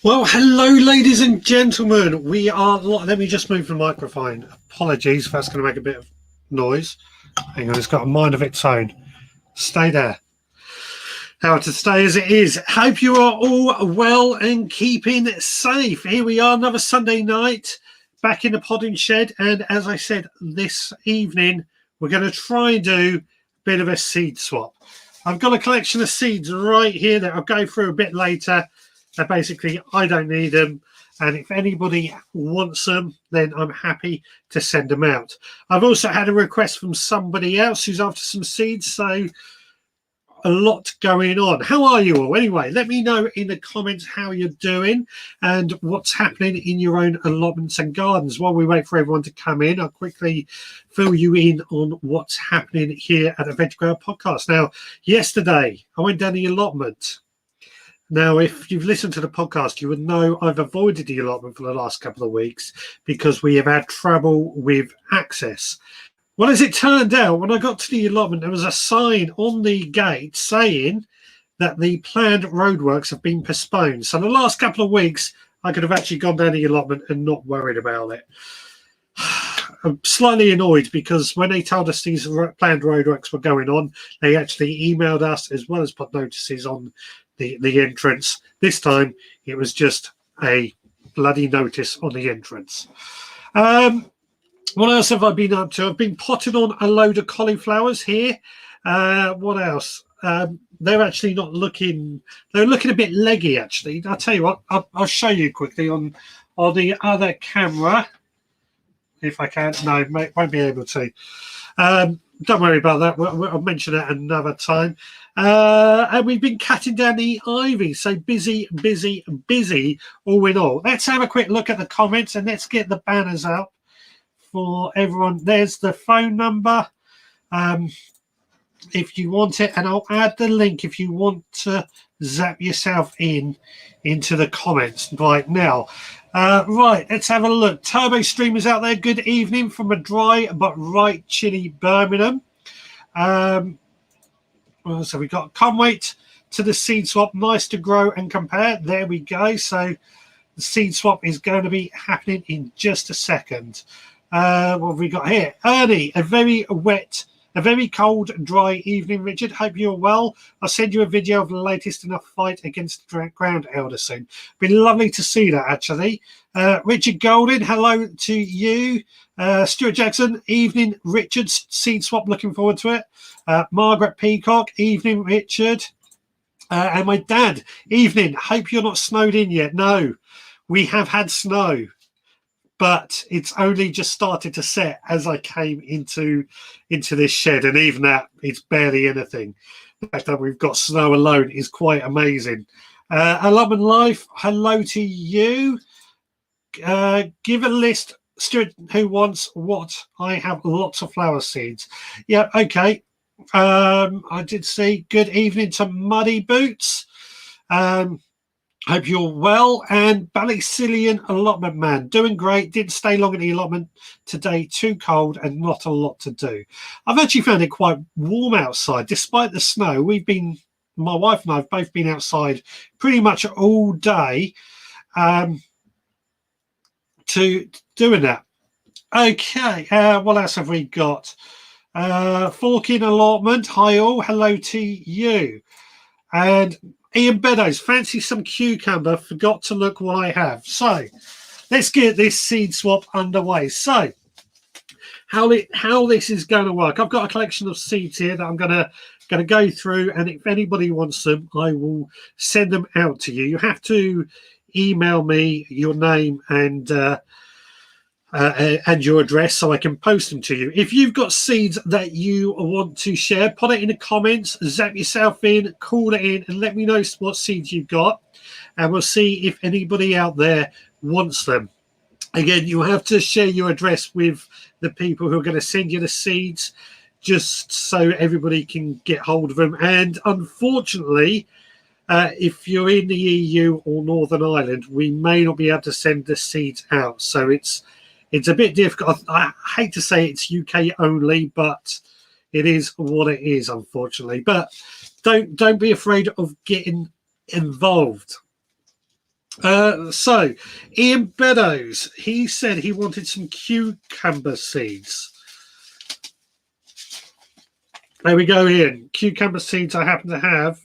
Well, hello, ladies and gentlemen. We are. Let me just move the microphone. Apologies if that's going to make a bit of noise. Hang on, it's got a mind of its own. Stay there. How to stay as it is. Hope you are all well and keeping safe. Here we are, another Sunday night, back in the podding shed. And as I said, this evening, we're going to try and do a bit of a seed swap. I've got a collection of seeds right here that I'll go through a bit later. Basically, I don't need them, and if anybody wants them, then I'm happy to send them out. I've also had a request from somebody else who's after some seeds, so a lot going on. How are you all? Anyway, let me know in the comments how you're doing and what's happening in your own allotments and gardens. While we wait for everyone to come in, I'll quickly fill you in on what's happening here at the Veg Grower Podcast. Now, yesterday, I went down the allotment. Now, if you've listened to the podcast, you would know I've avoided the allotment for the last couple of weeks because we have had trouble with access. Well, as it turned out, when I got to the allotment, there was a sign on the gate saying that the planned roadworks have been postponed. So the last couple of weeks, I could have actually gone down the allotment and not worried about it. I'm slightly annoyed because when they told us these planned roadworks were going on, they actually emailed us as well as put notices on the entrance. This time it was just a bloody notice on the entrance. What else have I been up to? I've been potting on a load of cauliflowers here. What else? They're actually not looking, they're looking a bit leggy actually. I'll tell you what, I'll show you quickly on the other camera if I can. No, won't be able to. Don't worry about that. I'll mention it another time. And we've been cutting down the ivy. So busy all in all. Let's have a quick look at the comments and let's get the banners up for everyone. There's the phone number if you want it, and I'll add the link if you want to zap yourself into the comments right now. Right, let's have a look. Turbo Streamers out there, good evening from a dry but right chilly Birmingham. So we got, can't wait to the seed swap. Nice to grow and compare. There we go. So the seed swap is going to be happening in just a second. What have we got here? Ernie, a very cold, dry evening, Richard. Hope you're well. I'll send you a video of the latest in a fight against the ground elder soon. Been lovely to see that, actually. Richard Golden, hello to you. Stuart Jackson, evening, Richard. Seed swap, looking forward to it. Margaret Peacock, evening, Richard. And my dad, evening. Hope you're not snowed in yet. No, we have had snow, but it's only just started to set as I came into this shed, and even that, it's barely anything. The fact that we've got snow alone is quite amazing. Allotment Life, hello to you. Give a list, Stuart, who wants what? I have lots of flower seeds. Yeah, okay. I did see. Good evening to Muddy Boots. Hope you're well. And Ballycillian Allotment Man, doing great. Didn't stay long in the allotment today. Too cold and not a lot to do. I've actually found it quite warm outside, despite the snow. My wife and I have both been outside pretty much all day to doing that. Okay, what else have we got? Forkin Allotment, hi all, hello to you. And Ian Beddoes, fancy some cucumber, forgot to look what I have. So let's get this seed swap underway. So how this is going to work, I've got a collection of seeds here that I'm going to go through, and if anybody wants them, I will send them out to you. You have to email me your name and your address so I can post them to you. If you've got seeds that you want to share, put it in the comments, zap yourself in, call it in, and let me know what seeds you've got, and we'll see if anybody out there wants them. Again, you have to share your address with the people who are going to send you the seeds, just so everybody can get hold of them. And unfortunately, if you're in the EU or Northern Ireland, we may not be able to send the seeds out. So it's a bit difficult. I hate to say it's UK only, but it is what it is, unfortunately. But don't be afraid of getting involved. So, Ian Beddoes, he said he wanted some cucumber seeds. There we go, Ian. Cucumber seeds I happen to have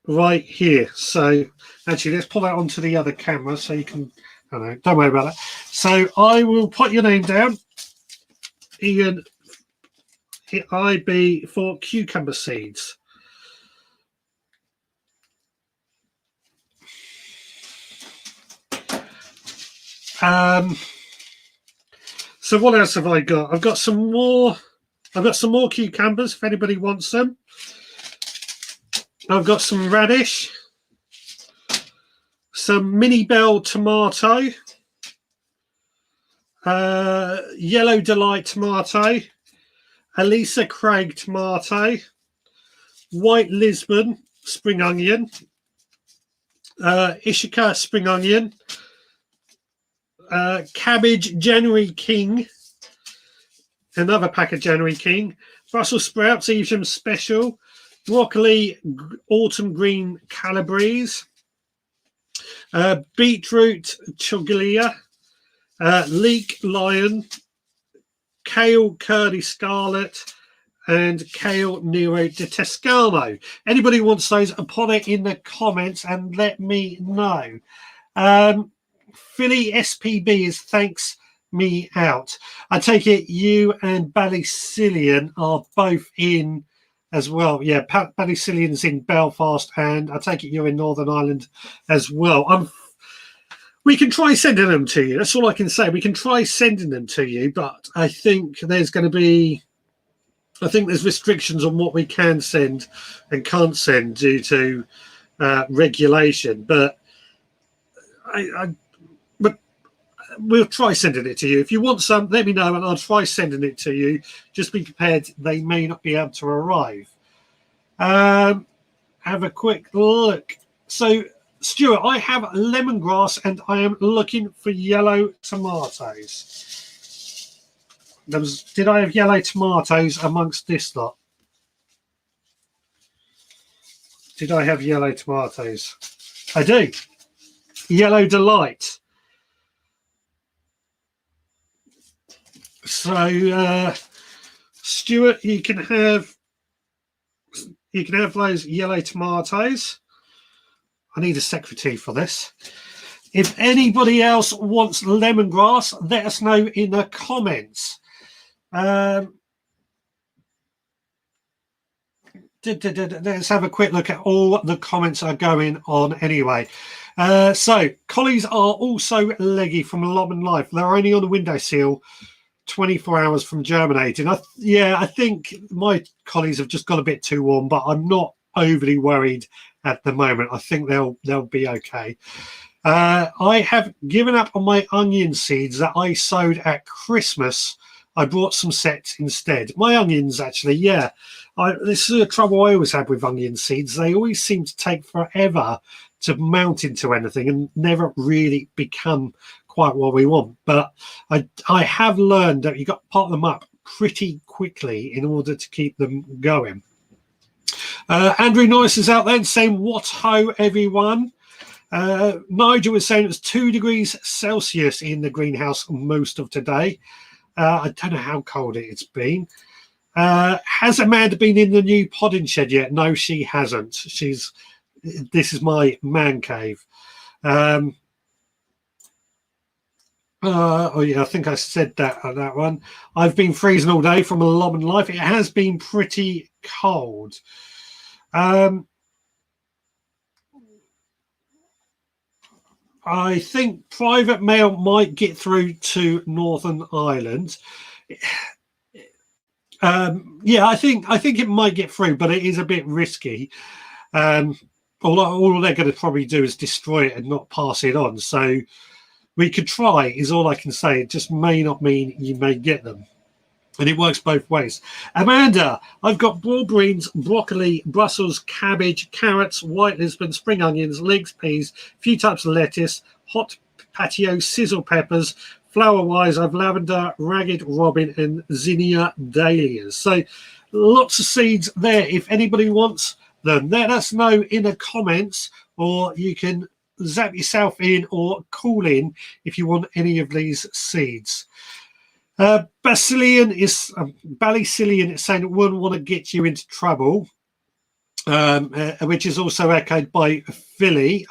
right here. So, actually, let's pull that onto the other camera so you can... I don't know, don't worry about that. So, I will put your name down. Ian IB for cucumber seeds. So what else have I got? I've got some more cucumbers if anybody wants them. I've got some radish, some mini bell tomato, yellow delight tomato, Elisa Craig tomato, white Lisbon spring onion, Ishika spring onion, cabbage January King, another pack of January King, Brussels sprouts Evesham special, broccoli autumn green calabrese, beetroot chuglia, leek lion, kale curly scarlet, and kale Nero de Toscano. Anybody wants those, put it in the comments and let me know. Philly SPB is thanks me out. I take it you and Ballycillian are both in as well. Yeah, Ballycillian's in Belfast, and I take it you're in Northern Ireland as well. We can try sending them to you. That's all I can say. We can try sending them to you, but I think there's going to be... I think there's restrictions on what we can send and can't send due to regulation. But we'll try sending it to you. If you want some, let me know and I'll try sending it to you. Just be prepared, they may not be able to arrive. Have a quick look. So, Stuart, I have lemongrass and I am looking for yellow tomatoes. Did I have yellow tomatoes amongst this lot? Did I have yellow tomatoes? I do. Yellow delight. So, Stuart, you can have those yellow tomatoes. I need a secretary for this. If anybody else wants lemongrass, let us know in the comments. Let's have a quick look at all the comments that are going on anyway. So, collies are also leggy from Lobman Life. They're only on the windowsill 24 hours from germinating. I think my collies have just got a bit too warm, but I'm not overly worried at the moment. I think they'll be okay. I have given up on my onion seeds that I sowed at Christmas. I brought some sets instead. My onions, actually, yeah. This is a trouble I always had with onion seeds. They always seem to take forever to mount into anything and never really become quite what we want. But I have learned that you've got to pot them up pretty quickly in order to keep them going. Andrew Norris is out there saying, what ho, everyone. Nigel was saying it was 2 degrees Celsius in the greenhouse most of today. I don't know how cold it's been. Has Amanda been in the new podding shed yet? No, she hasn't. This is my man cave. Oh yeah, I think I said that on that one. I've been freezing all day from a Lobman Life. It has been pretty cold. I think private mail might get through to Northern Ireland. Yeah, I think it might get through, but it is a bit risky. All they're going to probably do is destroy it and not pass it on. So we could try, is all I can say. It just may not mean you may get them. And it works both ways. Amanda, I've got broad greens, broccoli, Brussels, cabbage, carrots, white Lisbon, spring onions, leeks, peas, a few types of lettuce, hot patio, sizzle peppers. Flower-wise, I've lavender, ragged robin, and zinnia dahlias. So lots of seeds there. If anybody wants, them? Let us know in the comments, or you can zap yourself in or call in if you want any of these seeds. Bacillion is saying it wouldn't want to get you into trouble, which is also echoed by Philly.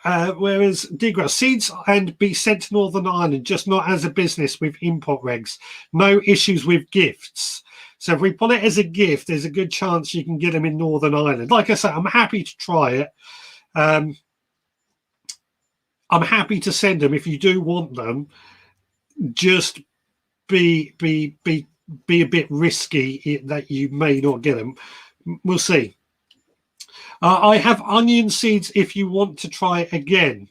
Whereas Digra, seeds and be sent to Northern Ireland, just not as a business with import regs. No issues with gifts. So if we put it as a gift, there's a good chance you can get them in Northern Ireland. Like I said, I'm happy to try it. I'm happy to send them if you do want them. Just be a bit risky that you may not get them. We'll see. I have onion seeds if you want to try again.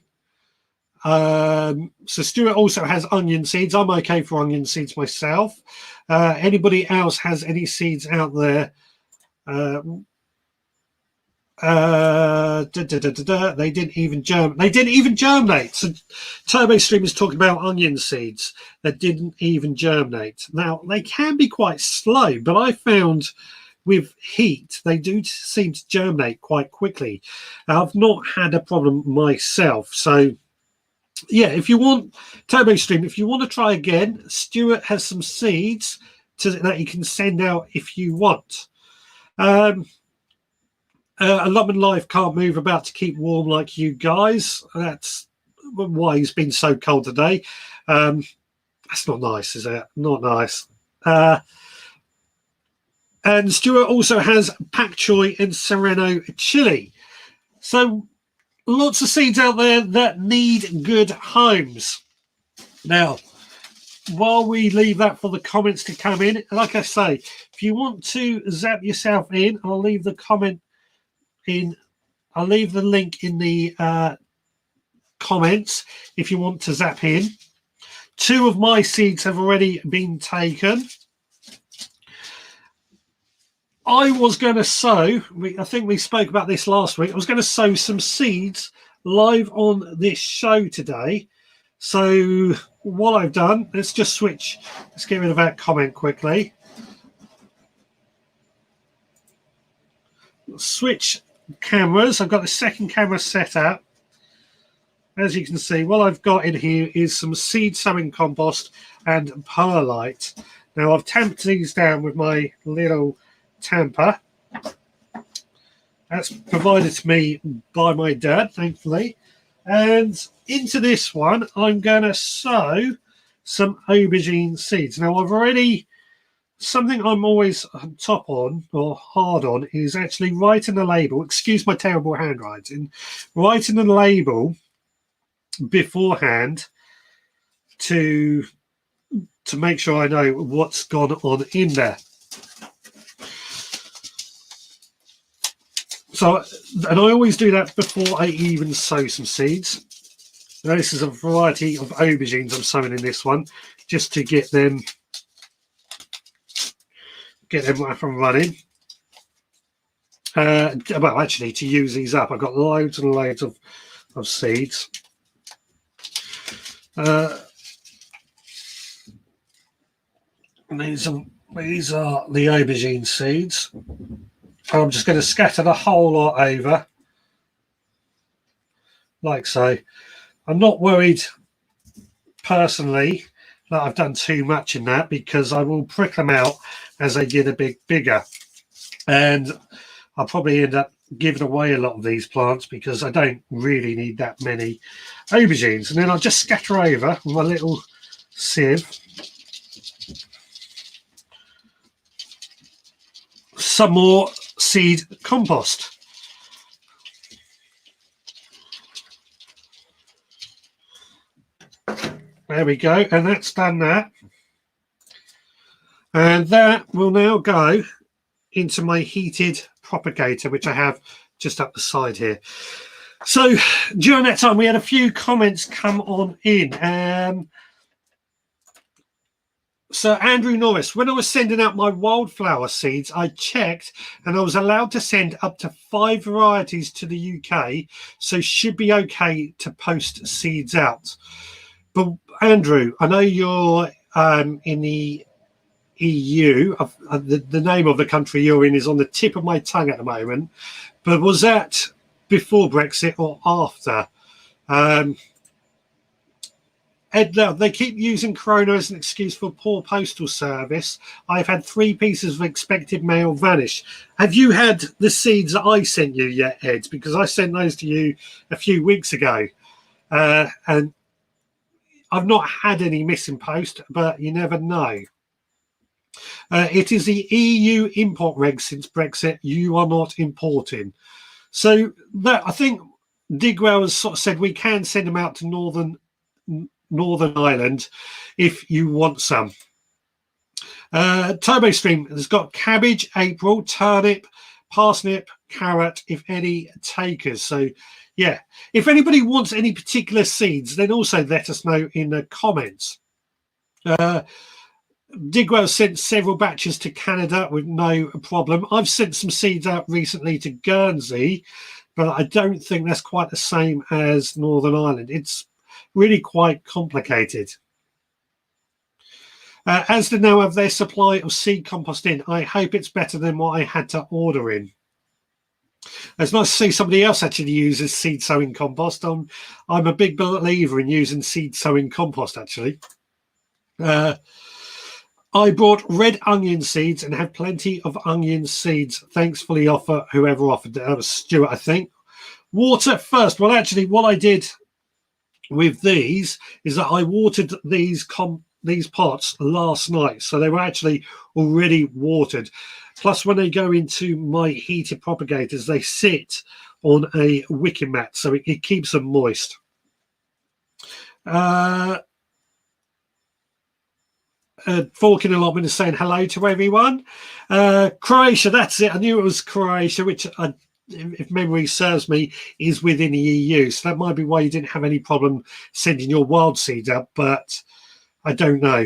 So Stuart also has onion seeds. I'm okay for onion seeds myself. Anybody else has any seeds out there? They didn't even germinate. So Turbo Stream is talking about onion seeds that didn't even germinate. Now they can be quite slow, but I found with heat they do seem to germinate quite quickly. I've not had a problem myself. So yeah, if you want Turbo Stream, if you want to try again, Stuart has some seeds that you can send out if you want. Allotment Life can't move about to keep warm like you guys. That's why he's been so cold today. That's not nice, is it? Not nice. And Stuart also has pak choi and sereno chili. So lots of seeds out there that need good homes. Now, while we leave that for the comments to come in, like I say, if you want to zap yourself in, I'll leave the comment in. I'll leave the link in the comments if you want to zap in. 2 of my seeds have already been taken. I was going to sow, I think we spoke about this last week, I was going to sow some seeds live on this show today. So what I've done, let's just switch. Let's get rid of that comment quickly. Switch cameras. I've got the second camera set up. As you can see, what I've got in here is some seed sowing compost and perlite. Now I've tamped these down with my little tamper. That's provided to me by my dad, thankfully. And into this one, I'm going to sow some aubergine seeds. Now, I've already, something I'm always top on or hard on is actually writing the label. Excuse my terrible handwriting. Writing the label beforehand to make sure I know what's gone on in there. So, and I always do that before I even sow some seeds. Now, this is a variety of aubergines I'm sowing in this one, just to get them up and running. Well, actually, to use these up, I've got loads and loads of seeds. And these are the aubergine seeds. I'm just going to scatter the whole lot over, like so. I'm not worried personally that I've done too much in that, because I will prick them out as they get a bit bigger. And I'll probably end up giving away a lot of these plants because I don't really need that many aubergines. And then I'll just scatter over with my little sieve some more seed compost. There we go, and that's done that. And that will now go into my heated propagator, which I have just up the side here. So during that time, we had a few comments come on in. So Andrew Norris, when I was sending out my wildflower seeds, I checked and I was allowed to send up to 5 varieties to the UK, so should be okay to post seeds out. But Andrew, I know you're in the EU. The name of the country you're in is on the tip of my tongue at the moment. But was that before Brexit or after? Ed, they keep using Corona as an excuse for poor postal service. I've had 3 pieces of expected mail vanish. Have you had the seeds that I sent you yet, Ed? Because I sent those to you a few weeks ago. And I've not had any missing post, but you never know. It is the EU import reg since Brexit. You are not importing. So that, I think Digwell has sort of said we can send them out to Northern Ireland if you want some. Turbo Stream has got cabbage, April, turnip, parsnip, carrot, if any takers. So yeah, if anybody wants any particular seeds, then also let us know in the comments. Digwell sent several batches to Canada with no problem. I've sent some seeds out recently to Guernsey, but I don't think that's quite the same as Northern Ireland. It's really quite complicated. Asda now have their supply of seed compost in. I hope it's better than what I had to order in. It's nice to see somebody else actually uses seed sowing compost. I'm a big believer in using seed sowing compost, actually. I brought red onion seeds and have plenty of onion seeds. Thanks for the offer, whoever offered it. That was Stuart, I think. Water first. Well, actually, what I did with these is that I watered these pots last night, so they were actually already watered. Plus, when they go into my heated propagators, they sit on a wicking mat, so it keeps them moist. Forking Allotment is saying hello to everyone. Croatia, that's it. I knew it was Croatia, which, if memory serves me, is within the EU. So that might be why you didn't have any problem sending your wild seeds up, but I don't know.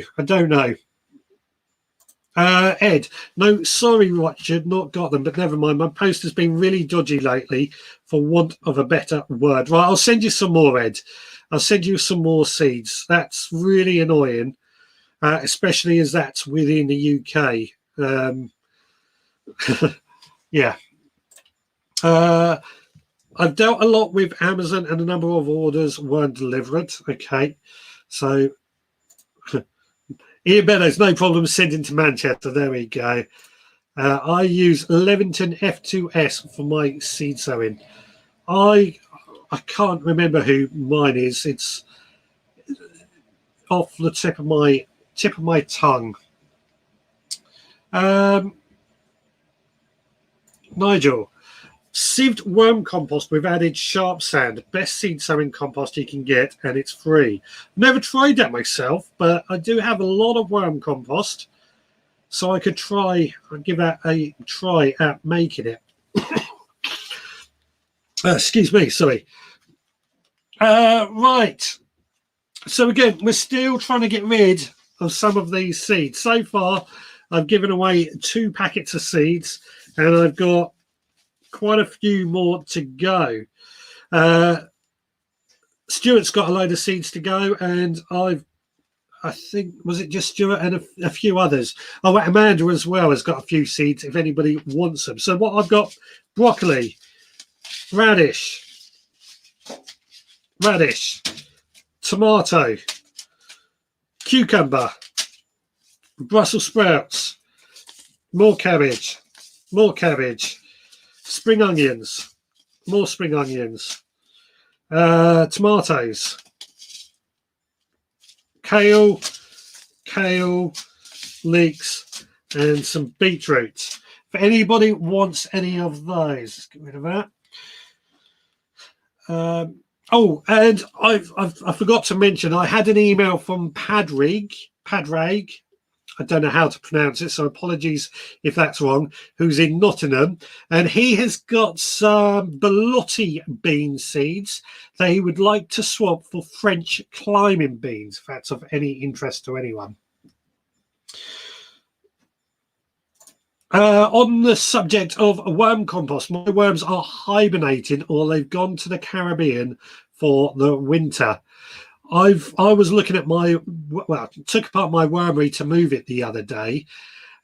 Ed, no, sorry, Richard, not got them, but never mind. My post has been really dodgy lately, for want of a better word. Right, I'll send you some more, Ed. I'll send you some more seeds. That's really annoying. Especially as that's within the UK. Yeah. I've dealt a lot with Amazon and a number of orders weren't delivered. Okay. So, Ian Meadows, no problem sending to Manchester. There we go. I use Levington F2S for my seed sowing. I can't remember who mine is. It's off the tip of my tongue. Nigel, sieved worm compost with added sharp sand, best seed sowing compost you can get, and it's free. Never tried that myself, but I do have a lot of worm compost, so I could give that a try at making it. Excuse me, sorry. Right, so again, we're still trying to get rid of some of these seeds. So far, I've given away 2 packets of seeds, and I've got quite a few more to go. Stuart's got a load of seeds to go, and I think, was it just Stuart and a few others? Oh, Amanda as well has got a few seeds if anybody wants them. So what I've got: broccoli, radish, tomato, cucumber, Brussels sprouts, more cabbage, spring onions, more spring onions, tomatoes, kale, leeks, and some beetroot. If anybody wants any of those, let's get rid of that. Oh, and I forgot to mention, I had an email from Padraig, I don't know how to pronounce it, so apologies if that's wrong, who's in Nottingham, and he has got some Belotti bean seeds that he would like to swap for French climbing beans, if that's of any interest to anyone. On the subject of worm compost, my worms are hibernating or they've gone to the Caribbean for the winter. I was looking at took apart my wormery to move it the other day.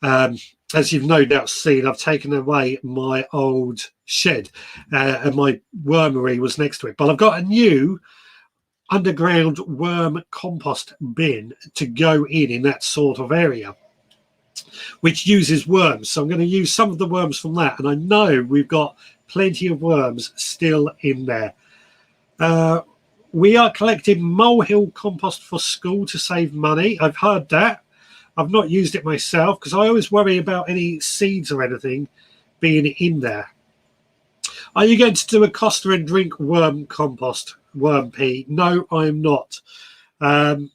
As you've no doubt seen, I've taken away my old shed, and my wormery was next to it. But I've got a new underground worm compost bin to go in that sort of area, which uses worms. So I'm going to use some of the worms from that, and I know we've got plenty of worms still in there. We are collecting molehill compost for school to save money. I've heard that. I've not used it myself because I always worry about any seeds or anything being in there. Are you going to do a Costa and drink worm compost, worm pea? No, I'm not. Oh,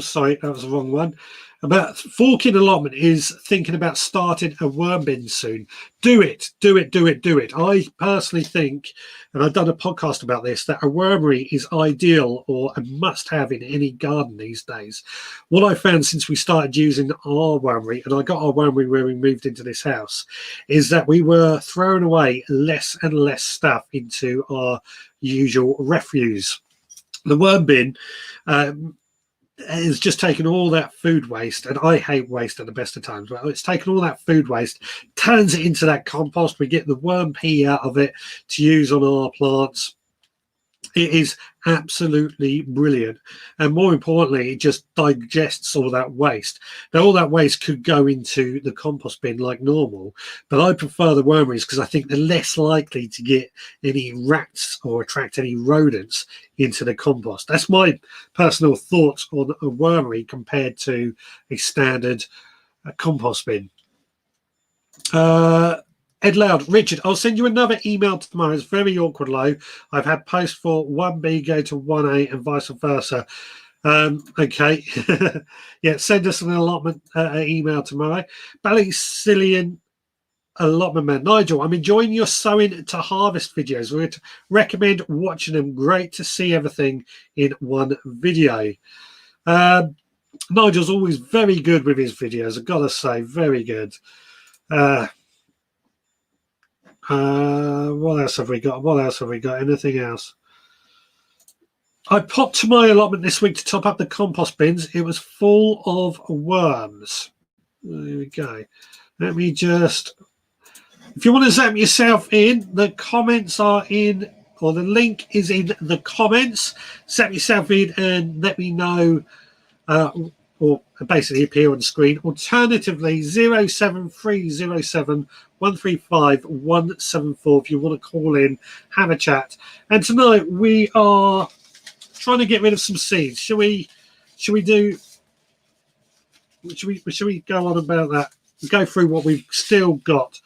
sorry, that was the wrong one. About Forking Allotment is thinking about starting a worm bin soon. Do it. I personally think, and I've done a podcast about this, that a wormery is ideal or a must-have in any garden these days. What I found since we started using our wormery, and I got our wormery when we moved into this house, is that we were throwing away less and less stuff into our usual refuse. The worm bin is just taking all that food waste, and I hate waste at the best of times. Well, it's taken all that food waste, turns it into that compost. We get the worm pea out of it to use on our plants. It is absolutely brilliant, and more importantly, it just digests all that waste. Now, all that waste could go into the compost bin like normal, but I prefer the wormeries because I think they're less likely to get any rats or attract any rodents into the compost. That's my personal thoughts on a wormery compared to a standard compost bin. Ed Loud, Richard, I'll send you another email tomorrow. It's very awkward, Low. I've had posts for 1B go to 1A and vice versa. Okay. Yeah, send us an allotment email tomorrow. Ballycillian allotment man. Nigel, I'm enjoying your sowing to harvest videos. We'd recommend watching them. Great to see everything in one video. Nigel's always very good with his videos. I've got to say, very good. What else have we got? Anything else? I popped to my allotment this week to top up the compost bins. It was full of worms. There we go. Let me just... If you want to zap yourself in, the comments are in, or the link is in the comments. Zap yourself in and let me know, or basically appear on the screen. Alternatively, 07307 135 174 if you want to call in, have a chat. And tonight we are trying to get rid of some seeds. Should we go on about that? Go through what we've still got.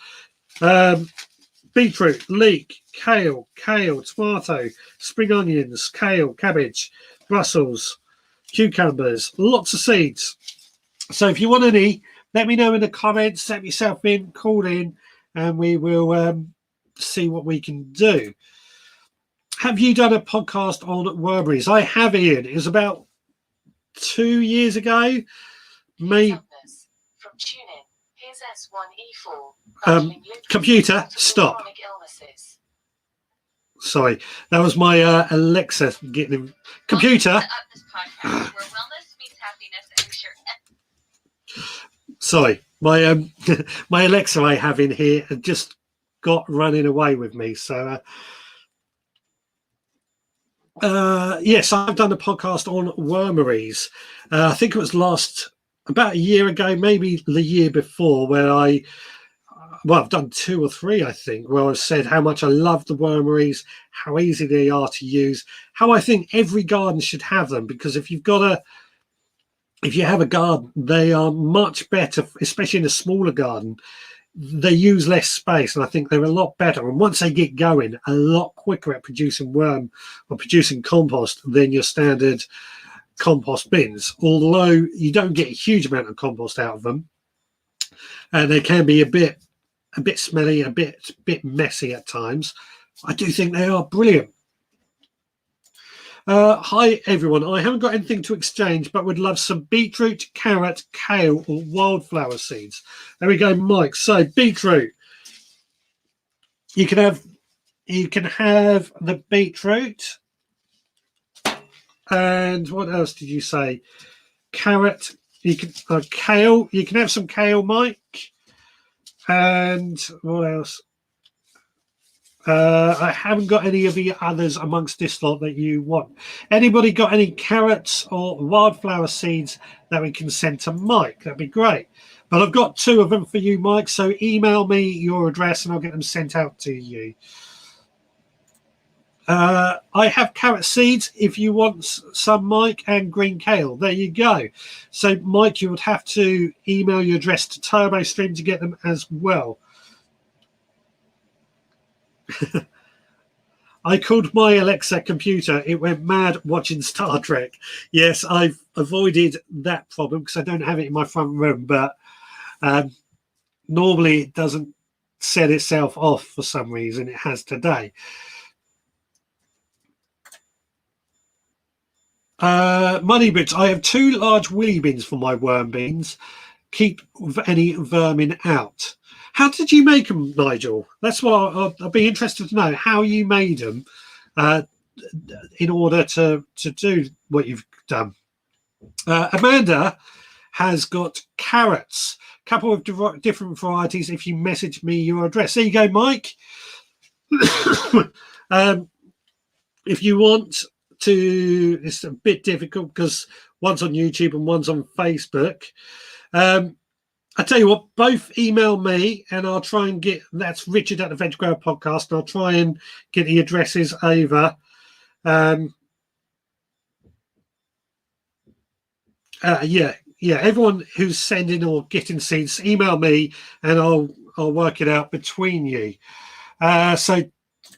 Beetroot, leek, kale, tomato, spring onions, kale, cabbage, Brussels, cucumbers, lots of seeds. So if you want any, let me know in the comments, set yourself in, call in, and we will see what we can do. Have you done a podcast on wormeries? I have, Ian. It was about 2 years ago. From TuneIn. Here's S1E4. Computer, stop. Sorry, that was my Alexa getting him. Computer. Sorry, my my Alexa I have in here just got running away with me. So yes, I've done a podcast on wormeries. I think it was about a year ago, maybe the year before, where I've done 2 or 3, I think, where I've said how much I love the wormeries, how easy they are to use, how I think every garden should have them, because if you have a garden, they are much better, especially in a smaller garden. They use less space, and I think they're a lot better. And once they get going, a lot quicker at producing worm or producing compost than your standard compost bins. Although you don't get a huge amount of compost out of them, and they can be a bit smelly, a bit messy at times. I do think they are brilliant. Hi everyone, I haven't got anything to exchange, but would love some beetroot, carrot, kale or wildflower seeds. There we go, Mike. So beetroot, you can have You can have the beetroot. And what else did you say? Carrot. You can kale. You can have some kale, Mike. And what else? I haven't got any of the others amongst this lot that you want. Anybody got any carrots or wildflower seeds that we can send to Mike? That'd be great. But I've got 2 of them for you, Mike. So email me your address and I'll get them sent out to you. I have carrot seeds if you want some, Mike, and green kale. There you go. So, Mike, you would have to email your address to TurboStream to get them as well. I called my Alexa computer. It went mad watching Star Trek. Yes, I've avoided that problem because I don't have it in my front room. But normally it doesn't set itself off for some reason. It has today. Money bits. I have 2 large willy bins for my worm bins. Keep any vermin out. How did you make them, Nigel? That's what I'd be interested to know, how you made them in order to do what you've done. Amanda has got carrots, a couple of different varieties if you message me your address. There you go, Mike. If you want to, it's a bit difficult because one's on YouTube and one's on Facebook. I tell you what, both email me and I'll try and get, that's Richard at the Veg Grower Podcast, and I'll try and get the addresses over. Yeah, everyone who's sending or getting seeds, email me and I'll work it out between you. So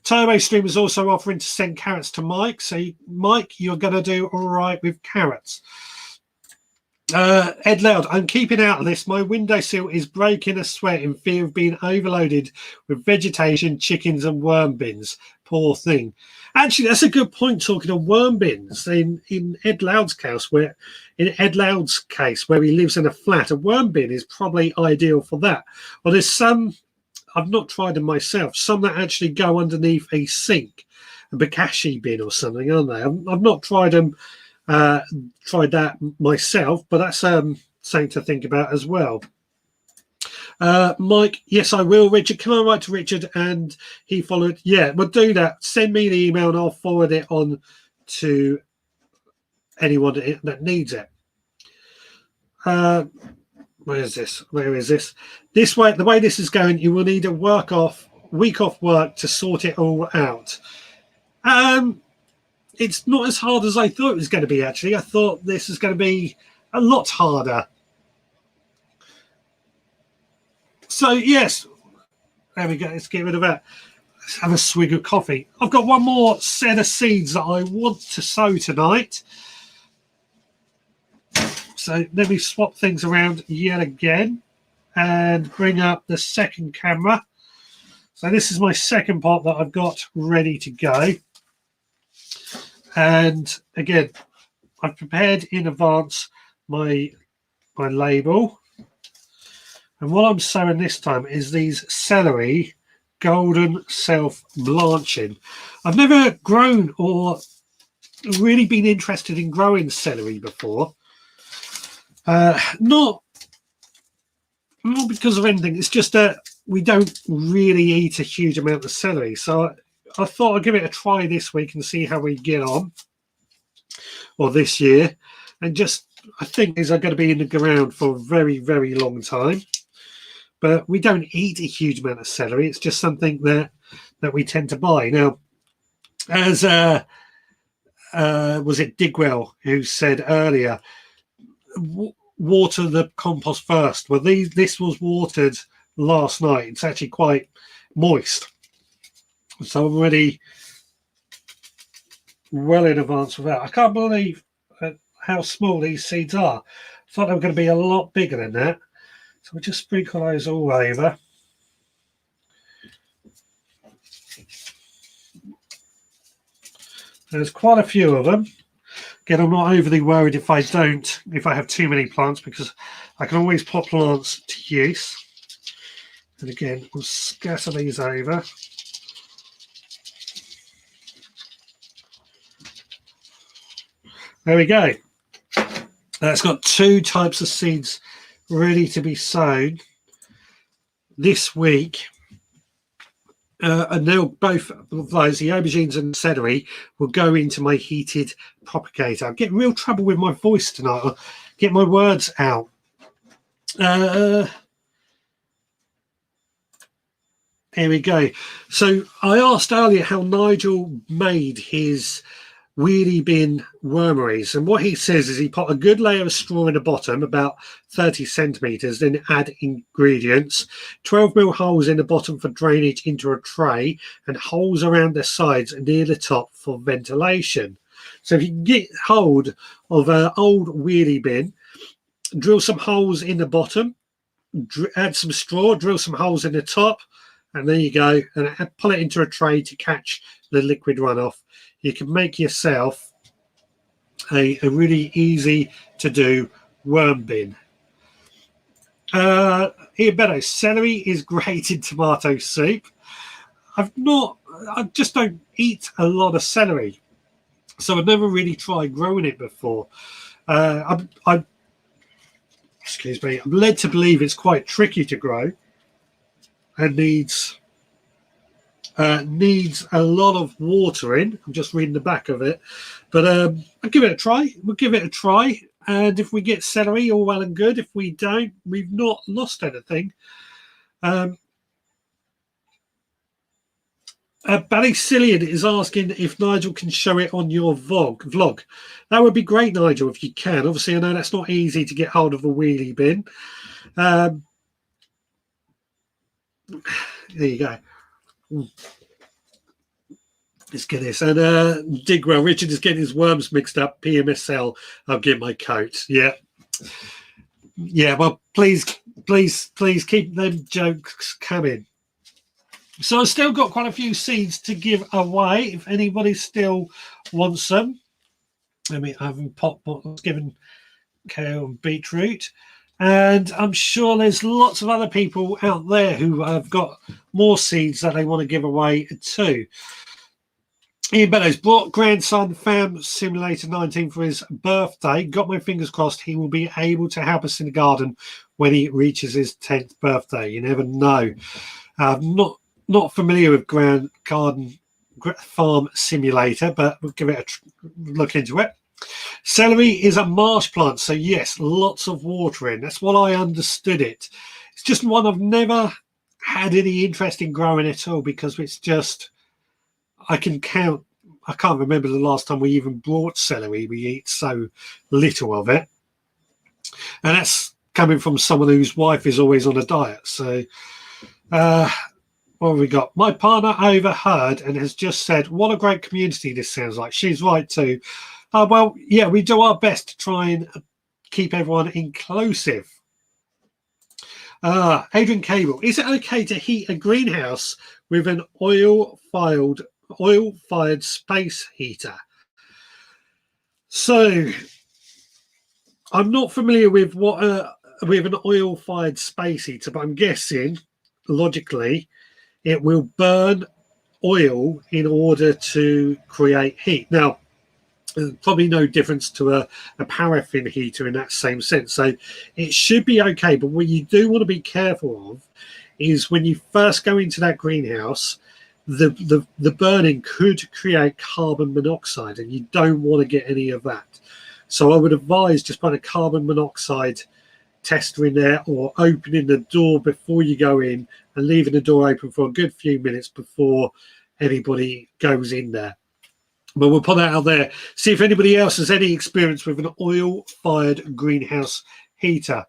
TurboStream is also offering to send carrots to Mike. So Mike, you're going to do all right with carrots. Ed Loud, I'm keeping out of this. My windowsill is breaking a sweat in fear of being overloaded with vegetation, chickens and worm bins. Poor thing. Actually, that's a good point, talking of worm bins. In Ed Loud's case, where he lives in a flat, a worm bin is probably ideal for that. Well, there's some, I've not tried them myself, some that actually go underneath a sink, a bokashi bin or something, aren't they? I've not tried them. Tried that myself, but that's something to think about as well. Mike, yes, I will. Richard, can I write to Richard? And he followed. Yeah, we'll do that. Send me the email and I'll forward it on to anyone that needs it. Where is this? This way, the way this is going, you will need a week off work to sort it all out. It's not as hard as I thought it was going to be, actually. I thought this is going to be a lot harder. So, yes, there we go. Let's get rid of that. Let's have a swig of coffee. I've got one more set of seeds that I want to sow tonight. So let me swap things around yet again and bring up the second camera. So this is my second pot that I've got ready to go. And again, I've prepared in advance my label. And what I'm sowing this time is these celery golden self-blanching. I've never grown or really been interested in growing celery before. Not because of anything. It's just that we don't really eat a huge amount of celery. So I thought I'd give it a try this week and see how we get on, or this year. And just, I think these are going to be in the ground for a very, very long time. But we don't eat a huge amount of celery. It's just something that we tend to buy. Now, as was it Digwell who said earlier, water the compost first. Well, this was watered last night. It's actually quite moist. So I'm already well in advance of that. I can't believe how small these seeds are. I thought they were going to be a lot bigger than that. So we'll just sprinkle those all over. There's quite a few of them. Again, I'm not overly worried if I have too many plants, because I can always put plants to use. And again, we'll scatter these over. There we go. It's got 2 types of seeds ready to be sown this week. And now both of those, the aubergines and celery, will go into my heated propagator. I'm getting real trouble with my voice tonight. I'll get my words out. Here we go. So I asked earlier how Nigel made his wheelie bin wormeries, and what he says is he put a good layer of straw in the bottom, about 30 centimeters, then add ingredients, 12mm holes in the bottom for drainage into a tray, and holes around the sides near the top for ventilation. So if you can get hold of an old wheelie bin, drill some holes in the bottom, add some straw, drill some holes in the top, and there you go, and pull it into a tray to catch the liquid runoff. You can make yourself a really easy to do worm bin. Here, better. Celery is great in tomato soup. I just don't eat a lot of celery, so I've never really tried growing it before. Excuse me, I'm led to believe it's quite tricky to grow and needs a lot of watering. I'm just reading the back of it, but I'll give it a try. We'll give it a try, and if we get celery, all well and good. If we don't, we've not lost anything. Ballycillian is asking if Nigel can show it on your vlog. That would be great, Nigel, if you can. Obviously, I know that's not easy to get hold of a wheelie bin. There you go. Let's get this. And Digwell, Richard is getting his worms mixed up. PMSL, I'll get my coat. Yeah. Well, please keep them jokes coming. So I've still got quite a few seeds to give away if anybody still wants them. I mean, I haven't given kale and beetroot. And I'm sure there's lots of other people out there who have got more seeds that they want to give away too. Ian Bellows brought grandson Fam Simulator 19 for his birthday. Got my fingers crossed he will be able to help us in the garden when he reaches his 10th birthday. You never know. Not familiar with Garden Farm Simulator, but we'll give it a look into it. Celery is a marsh plant, so yes, lots of watering. That's what I understood it. It's just one I've never had any interest in growing at all, because it's just, I can't remember the last time we even brought celery. We eat so little of it. And that's coming from someone whose wife is always on a diet. So, what have we got? My partner overheard and has just said, what a great community this sounds like. She's right too. Well, yeah, we do our best to try and keep everyone inclusive. Adrian Cable, is it okay to heat a greenhouse with an oil-fired space heater? So, I'm not familiar with with an oil-fired space heater, but I'm guessing, logically, it will burn oil in order to create heat. Now, probably no difference to a paraffin heater in that same sense. So it should be okay. But what you do want to be careful of is when you first go into that greenhouse, the burning could create carbon monoxide, and you don't want to get any of that. So I would advise just putting a carbon monoxide tester in there, or opening the door before you go in and leaving the door open for a good few minutes before anybody goes in there. But we'll put that out there. See if anybody else has any experience with an oil-fired greenhouse heater.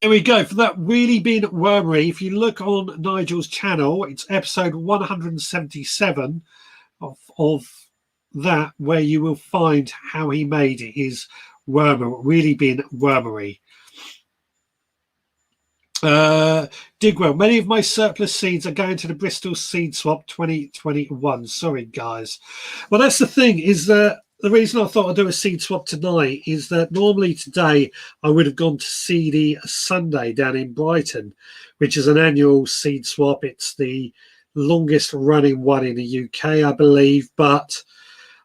There we go. For that wheelie bin wormery, if you look on Nigel's channel, it's episode 177 of that, where you will find how he made his wheelie bin wormery. Digwell, many of my surplus seeds are going to the Bristol Seed Swap 2021. Sorry, guys. Well, that's the thing, is that the reason I thought I'd do a seed swap tonight is that normally today I would have gone to Seedy Sunday down in Brighton, which is an annual seed swap. It's the longest running one in the UK, I believe, but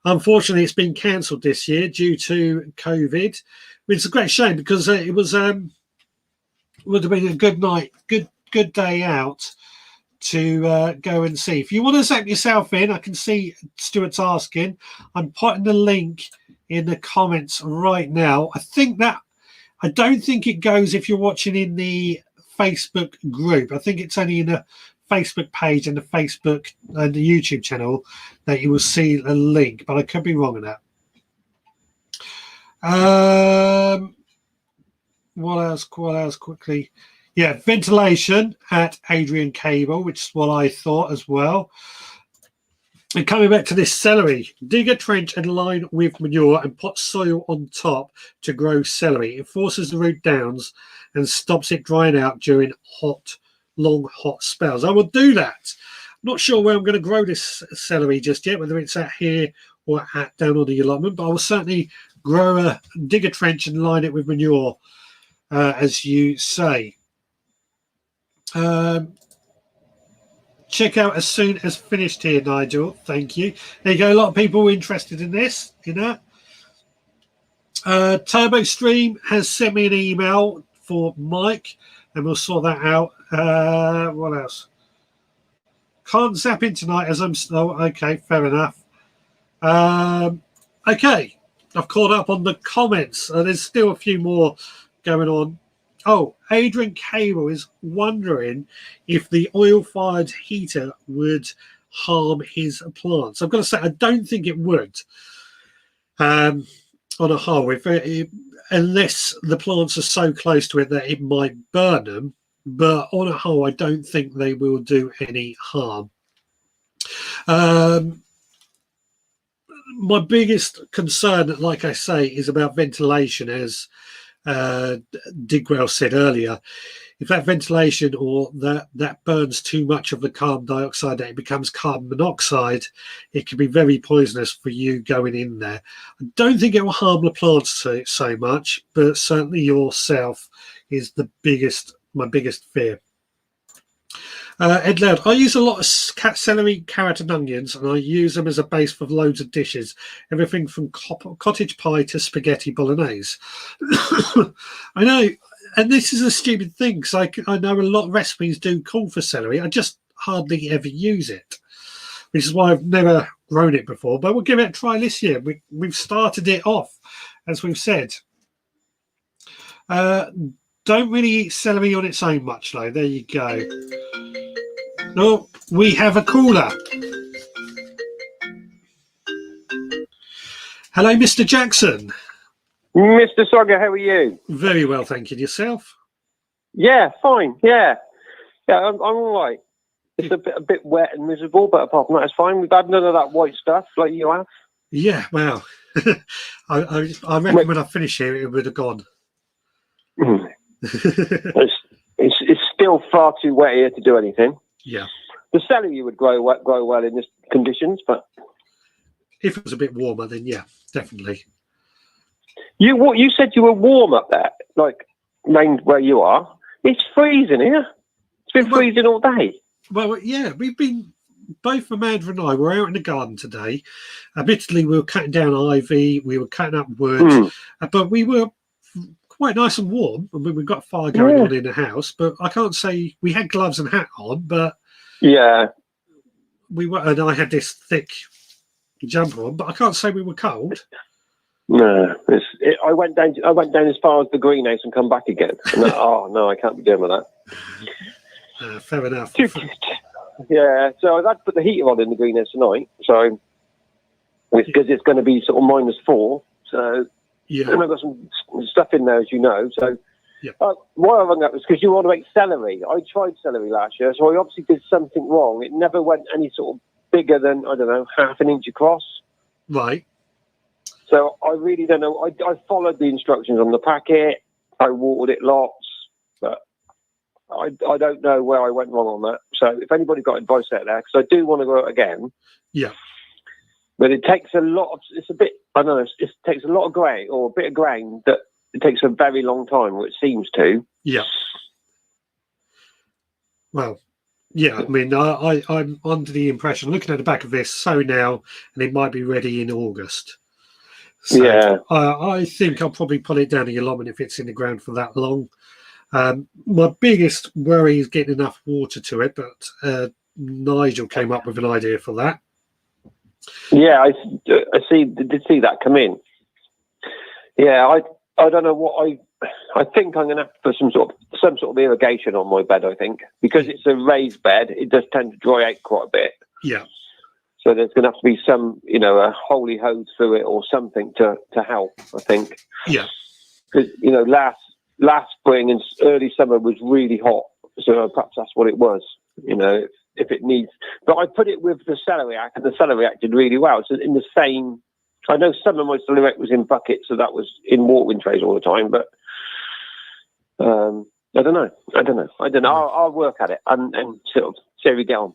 Unfortunately, it's been cancelled this year due to COVID, which is a great shame because it was would have been a good night, good day out to go and see. If you want to zap yourself in, I can see Stuart's asking. I'm putting the link in the comments right now. I don't think it goes if you're watching in the Facebook group. I think it's only in the Facebook page and the Facebook and the YouTube channel that you will see a link, but I could be wrong on that. What else quickly? Yeah, ventilation at Adrian Cable, which is what I thought as well. And coming back to this celery, dig a trench and line with manure and put soil on top to grow celery. It forces the root down and stops it drying out during long hot spells. I will do that. I'm not sure where I'm going to grow this celery just yet, whether it's out here or down on the allotment, but I will certainly dig a trench and line it with manure, as you say. Check out as soon as finished here, Nigel. Thank you. There you go. A lot of people interested in this, Turbo Stream has sent me an email for Mike, and we'll sort that out. What else? Can't zap in tonight as I'm slow. Okay, fair enough. Okay, I've caught up on the comments. There's still a few more going on. Oh, Adrian Cable is wondering if the oil-fired heater would harm his plants. I've got to say, I don't think it would. On a whole, unless the plants are so close to it that it might burn them. But on a whole, I don't think they will do any harm. My biggest concern, like I say, is about ventilation, as Digwell said earlier. If that ventilation or that burns too much of the carbon dioxide, that it becomes carbon monoxide, it can be very poisonous for you going in there. I don't think it will harm the plants so much, but certainly yourself is my biggest fear. Ed Loud, I use a lot of celery, carrot and onions, and I use them as a base for loads of dishes, everything from cottage pie to spaghetti bolognese. I know, and this is a stupid thing, because I know a lot of recipes do call for celery. I just hardly ever use it, which is why I've never grown it before, but we'll give it a try this year. We've started it off, as we've said. Don't really eat celery on its own much, though. There you go. Oh, we have a caller. Hello, Mr. Jackson. Mr. Sogger, how are you? Very well, thank you. Yourself? Yeah, fine. Yeah, I'm all right. It's a bit wet and miserable, but apart from that, it's fine. We've had none of that white stuff like you have. Yeah, well, I reckon when I finish here, it would have gone. It's still far too wet here to do anything. Yeah. The celery would grow well in this conditions, but if it was a bit warmer, then yeah, definitely. You said you were warm up there, like where you are. It's freezing here. It's been freezing all day. Well, yeah, we've been, both Amanda and I were out in the garden today. Admittedly, we were cutting down ivy, we were cutting up wood, but we were quite nice and warm. I mean, we've got a fire going on in the house, but I can't say we had gloves and hat on, but yeah, we were, and I had this thick jumper on, but I can't say we were cold. No, I went down as far as the greenhouse and come back again. Oh no, I can't be doing with that. Fair enough. Yeah, so I've had to put the heater on in the greenhouse tonight. So because it's going to be sort of -4. So yeah, and I've got some stuff in there, as you know. So yeah. Why I rung up was because you want to make celery. I tried celery last year, so I obviously did something wrong. It never went any sort of bigger than, I don't know, 1/2 inch across. Right. So I really don't know. I followed the instructions on the packet. I watered it lots, but I don't know where I went wrong on that. So if anybody's got advice out there, because I do want to go out again. Yeah. But it takes a lot of, it's a bit, I don't know, it takes a lot of grain, or a bit of grain, that it takes a very long time, or it seems to. Yeah. Well, Yeah, I mean, I'm under the impression, looking at the back of this, sow now, and it might be ready in August. So Yeah. I think I'll probably put it down the allotment if it's in the ground for that long. My biggest worry is getting enough water to it, but Nigel came up with an idea for that. Yeah, I did see that come in. Yeah, I don't know what I think I'm going to have to put some sort of irrigation on my bed. I think because it's a raised bed, it does tend to dry out quite a bit. Yeah. So there's going to have to be some, a holy hose through it or something to help. I think. Yeah. Because last spring and early summer was really hot, so perhaps that's what it was. If it needs, but I put it with the celeriac, and the celeriac did really well. So in the same. I know some of my celeriac was in buckets, so that was in watering trays all the time. But I don't know. I'll work at it and sort of see how we get on.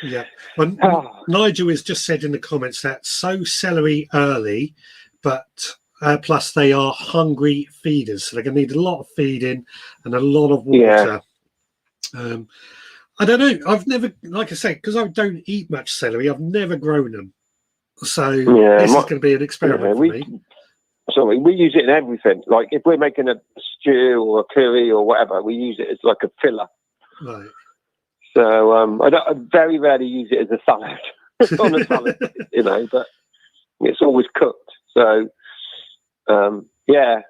Yeah. Well, Nigel has just said in the comments that sow celery early, but plus they are hungry feeders, so they're going to need a lot of feeding and a lot of water. Yeah. I don't know. I've never, like I say, because I don't eat much celery, I've never grown them. So this is going to be an experiment for me. Sorry, we use it in everything. Like if we're making a stew or a curry or whatever, we use it as like a filler. Right. So I very rarely use it as a salad on a salad, but it's always cooked. So yeah,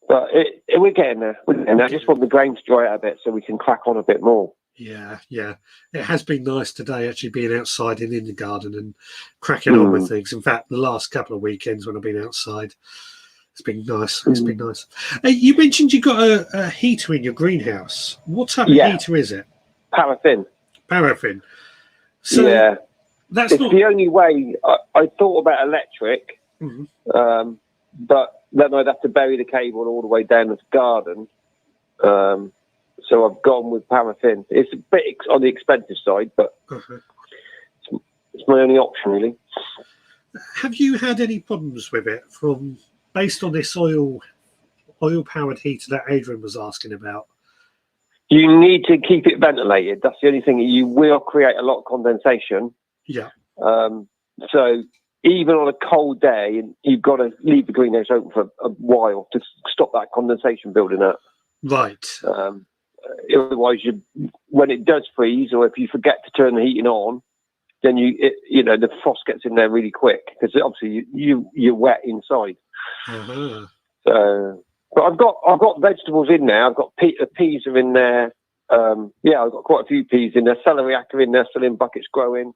but we're getting there. I just want the grain to dry out a bit so we can crack on a bit more. Yeah. It has been nice today actually being outside and in the garden and cracking on with things. In fact, the last couple of weekends when I've been outside, it's been nice. It's been nice. You mentioned you got a heater in your greenhouse. What type of heater is it? Paraffin. So yeah, that's it's the only way. I thought about electric, but then I'd have to bury the cable all the way down the garden. So I've gone with paraffin. It's a bit on the expensive side, but it's my only option, really. Have you had any problems with it based on this oil-powered heater that Adrian was asking about? You need to keep it ventilated. That's the only thing. You will create a lot of condensation. Yeah. So even on a cold day, you've got to leave the greenhouse open for a while to stop that condensation building up. Right. Otherwise, when it does freeze, or if you forget to turn the heating on, then the frost gets in there really quick because obviously you're wet inside. So, but I've got vegetables in there. I've got peas are in there. I've got quite a few peas in there. Celeriac are in there, still in buckets growing.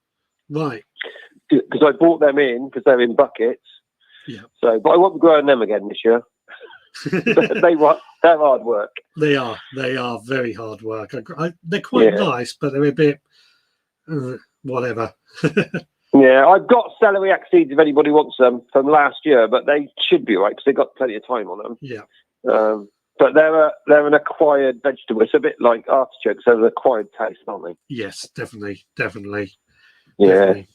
Right. Because I bought them in because they're in buckets. Yeah. So, but I won't be growing them again this year. They're hard work. They are very hard work. They're quite nice, but they're a bit whatever. Yeah, I've got celeriac seeds if anybody wants them from last year, but they should be right because they've got plenty of time on them. Yeah. But they're an acquired vegetable. It's a bit like artichokes. They're an acquired taste, aren't they? Yes, definitely. Yeah. Definitely.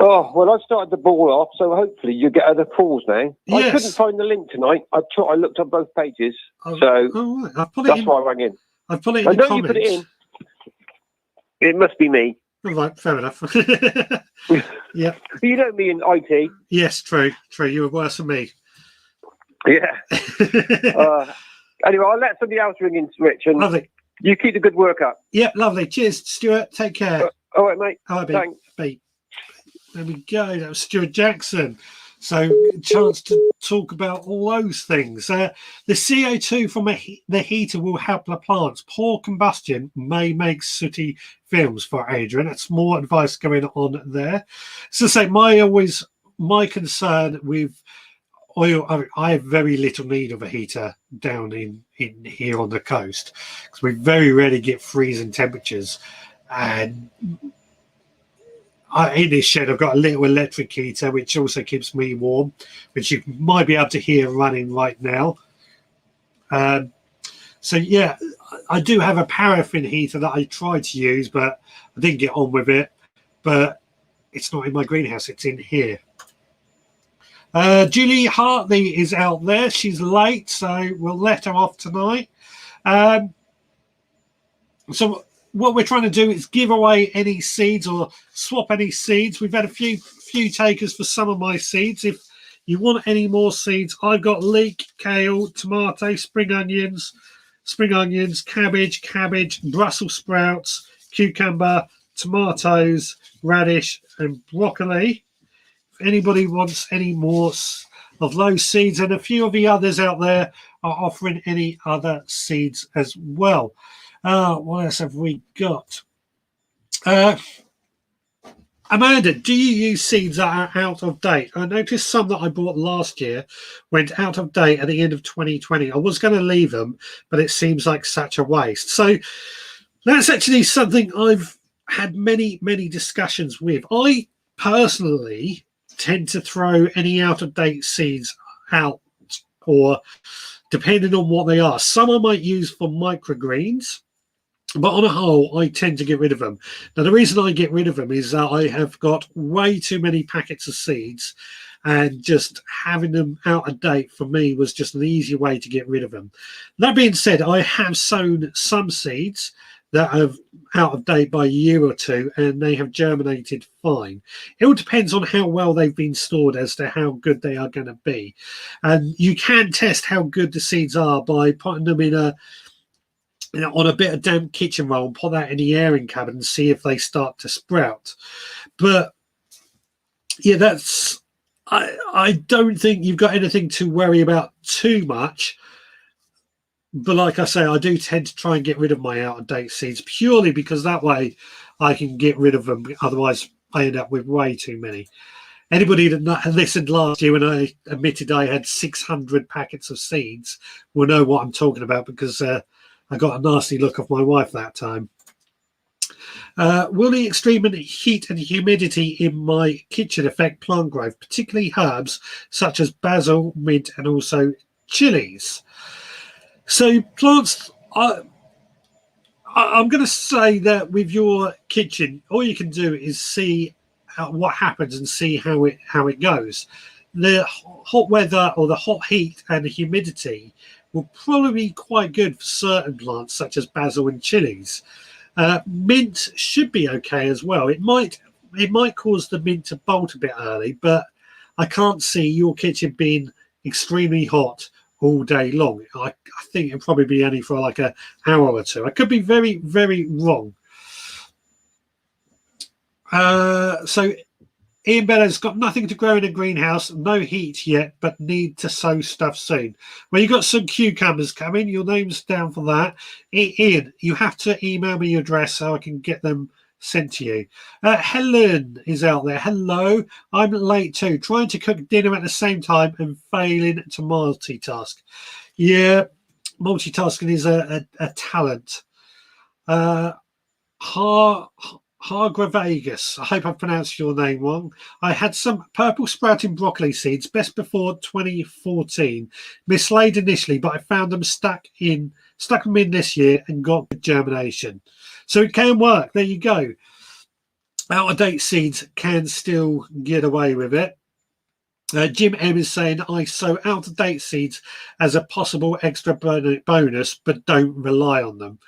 Oh, well, I've started the ball off, so hopefully you get other calls now. Yes. I couldn't find the link tonight. I looked on both pages, so right. That's why I rang in. I've put it in the comments. You put it in. It must be me. All right, fair enough. Yeah. You know me in IT. Yes, true. You were worse than me. Yeah. Anyway, I'll let somebody else ring in, Rich, and lovely. You keep the good work up. Yeah, lovely. Cheers, Stuart. Take care. All right, mate. All right, thanks. Bye. There we go. That was Stuart Jackson. So, a chance to talk about all those things. The CO2 from the heater will help the plants. Poor combustion may make sooty films for Adrian. That's more advice going on there. So, my concern with oil, I have very little need of a heater down in here on the coast because we very rarely get freezing temperatures. And in this shed, I've got a little electric heater, which also keeps me warm, which you might be able to hear running right now. So, yeah, I do have a paraffin heater that I tried to use, but I didn't get on with it. But it's not in my greenhouse. It's in here. Julie Hartley is out there. She's late, so we'll let her off tonight. So what we're trying to do is give away any seeds or swap any seeds. We've had a few takers for some of my seeds. If you want any more seeds, I've got leek, kale, tomato, spring onions, cabbage, Brussels sprouts, cucumber, tomatoes, radish, and broccoli. If anybody wants any more of those seeds, and a few of the others out there are offering any other seeds as well. What else have we got? Amanda, do you use seeds that are out of date? I noticed some that I bought last year went out of date at the end of 2020. I was going to leave them, but it seems like such a waste. So that's actually something I've had many discussions with. I personally tend to throw any out of date seeds out, or depending on what they are. Some I might use for microgreens, but on a whole, I tend to get rid of them. Now, the reason I get rid of them is that I have got way too many packets of seeds, and just having them out of date for me was just an easy way to get rid of them. That being said, I have sown some seeds that are out of date by a year or two, and they have germinated fine. It all depends on how well they've been stored as to how good they are going to be. And you can test how good the seeds are by putting them in on a bit of damp kitchen roll and put that in the airing cabinet and see if they start to sprout. But yeah, I don't think you've got anything to worry about too much. But like I say, I do tend to try and get rid of my out-of-date seeds purely because that way I can get rid of them. Otherwise, I end up with way too many. Anybody that listened last year when I admitted I had 600 packets of seeds will know what I'm talking about, because I got a nasty look off my wife that time. Will the extreme heat and humidity in my kitchen affect plant growth, particularly herbs such as basil, mint, and also chilies? So plants, I'm going to say that with your kitchen, all you can do is see what happens and see how it goes. The hot weather or the hot heat and the humidity will probably be quite good for certain plants such as basil and chilies. Mint should be okay as well. It might cause the mint to bolt a bit early, but I can't see your kitchen being extremely hot all day long. I think it'll probably be only for like an hour or two. I could be very wrong. So Ian Beller's got nothing to grow in a greenhouse, no heat yet, but need to sow stuff soon. Well, you got some cucumbers coming. Your name's down for that. Ian, you have to email me your address so I can get them sent to you. Helen is out there. Hello. I'm late too. Trying to cook dinner at the same time and failing to multitask. Yeah, multitasking is a talent. Hargravegas, I hope I've pronounced your name wrong. I had some purple sprouting broccoli seeds best before 2014. Mislaid initially, but I found them stuck them in this year and got good germination. So it can work. There you go. Out-of-date seeds can still get away with it. Jim M is saying, I sow out-of-date seeds as a possible extra bonus, but don't rely on them.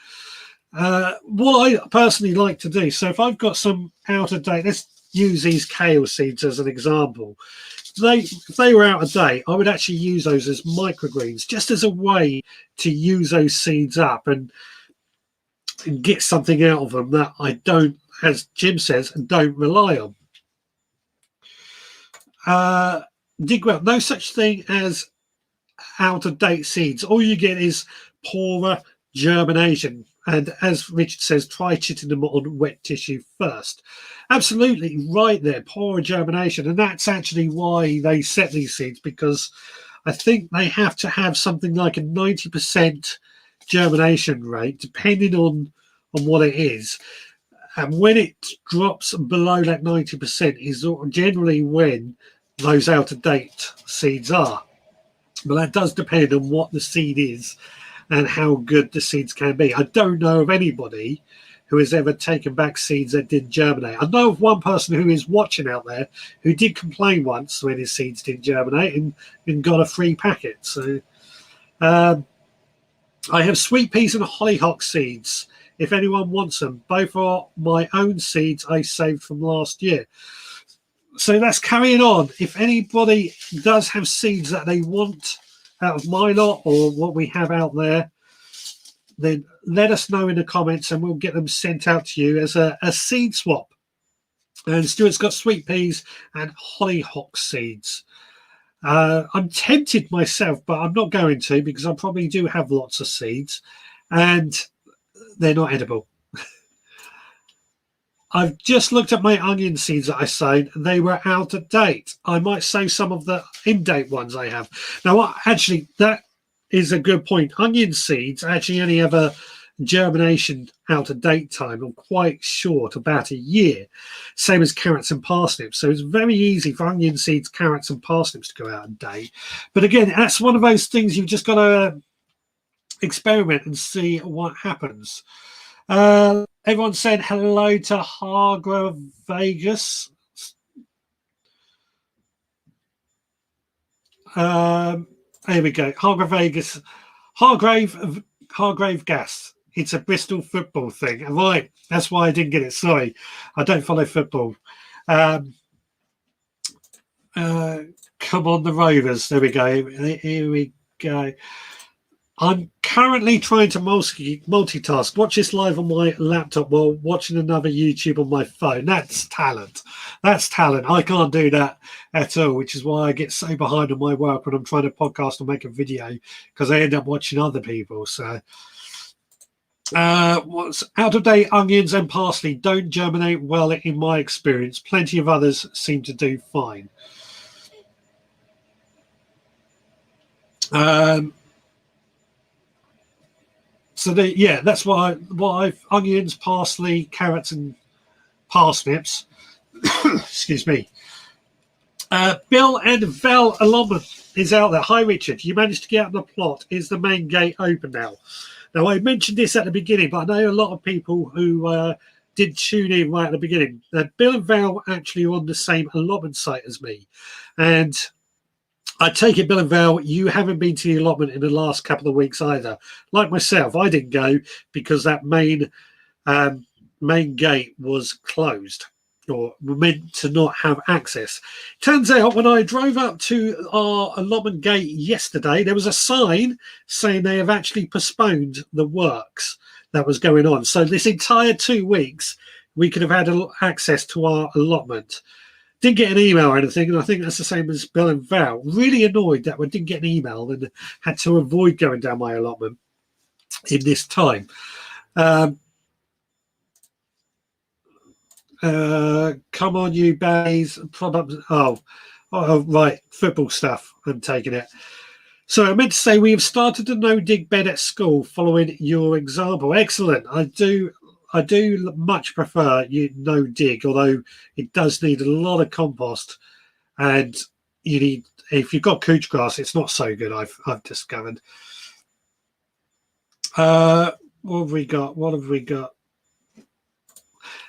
What I personally like to do, so if I've got some out-of-date, let's use these kale seeds as an example. If they were out of date, I would actually use those as microgreens, just as a way to use those seeds up and get something out of them that I don't, as Jim says, don't rely on. Digwell, no such thing as out-of-date seeds. All you get is poorer germination. And as Richard says, try chitting them on wet tissue first. Absolutely right there, poorer germination. And that's actually why they set these seeds, because I think they have to have something like a 90% germination rate, depending on what it is. And when it drops below that 90% is generally when those out-of-date seeds are. But that does depend on what the seed is and how good the seeds can be. I don't know of anybody who has ever taken back seeds that didn't germinate. I know of one person who is watching out there who did complain once when his seeds didn't germinate and got a free packet. So I have sweet peas and hollyhock seeds if anyone wants them. Both are my own seeds I saved from last year. So that's carrying on. If anybody does have seeds that they want out of my lot or what we have out there, then let us know in the comments and we'll get them sent out to you as a seed swap. And Stuart's got sweet peas and hollyhock seeds. I'm tempted myself, but I'm not going to because I probably do have lots of seeds and they're not edible. I've just looked at my onion seeds that I sowed. They were out of date. I might sow some of the in-date ones I have. Now, actually, that is a good point. Onion seeds actually only have a germination out of date time. I'm quite short, about a year. Same as carrots and parsnips. So it's very easy for onion seeds, carrots and parsnips to go out of date. But again, that's one of those things you've just got to experiment and see what happens. Everyone said hello to Hargrave Vegas. Here we go. Hargrave Vegas. Hargrave Gas. It's a Bristol football thing. Right. That's why I didn't get it. Sorry. I don't follow football. Come on, the Rovers. There we go. Here we go. I'm currently trying to multitask. Watch this live on my laptop while watching another YouTube on my phone. That's talent. That's talent. I can't do that at all, which is why I get so behind on my work when I'm trying to podcast or make a video because I end up watching other people. So, what's out of date onions and parsley don't germinate well in my experience. Plenty of others seem to do fine. So that's why onions, parsley, carrots, and parsnips. Excuse me. Bill and Val allotment is out there. Hi, Richard. You managed to get out the plot. Is the main gate open now? Now, I mentioned this at the beginning, but I know a lot of people who did tune in right at the beginning. Bill and Val actually are on the same allotment site as me, and I take it, Bill and Val, you haven't been to the allotment in the last couple of weeks either. Like myself, I didn't go because that main gate was closed or meant to not have access. Turns out when I drove up to our allotment gate yesterday, there was a sign saying they have actually postponed the works that was going on. So this entire 2 weeks, we could have had access to our allotment. Didn't get an email or anything, and I think that's the same as Bill and Val. Really annoyed that we didn't get an email and had to avoid going down my allotment in this time. Come on, you bays. Oh, right, football stuff. I'm taking it. So I meant to say we have started a no-dig bed at school following your example. Excellent. I do much prefer no dig, although it does need a lot of compost, and you need, if you've got couch grass, it's not so good. I've discovered. What have we got?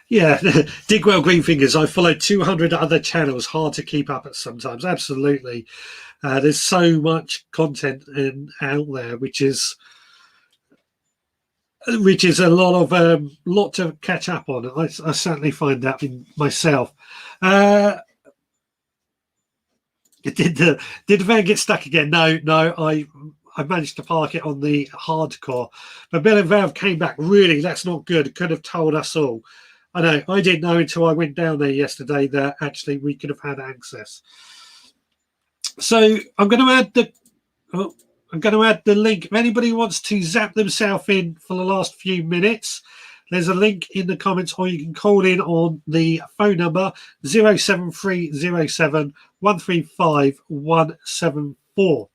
Yeah, Digwell Greenfingers. I follow 200 other channels. Hard to keep up at sometimes. Absolutely, there's so much content out there, which is a lot to catch up on. I certainly find that in myself. Did the van get stuck again? No. I managed to park it on the hardcore, but Bill and Val came back. Really, that's not good. Could have told us all. I know. I didn't know until I went down there yesterday that actually we could have had access. So I'm going to add the link. If anybody wants to zap themselves in for the last few minutes, there's a link in the comments, or you can call in on the phone number 07307 135 174.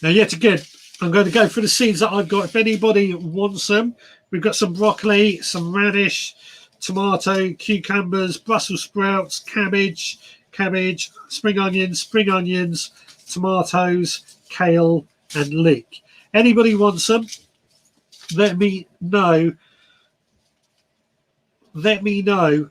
Now, yet again, I'm going to go through the seeds that I've got. If anybody wants them, we've got some broccoli, some radish, tomato, cucumbers, Brussels sprouts, cabbage, spring onions, tomatoes, kale, and leek. Anybody wants them? Let me know. Let me know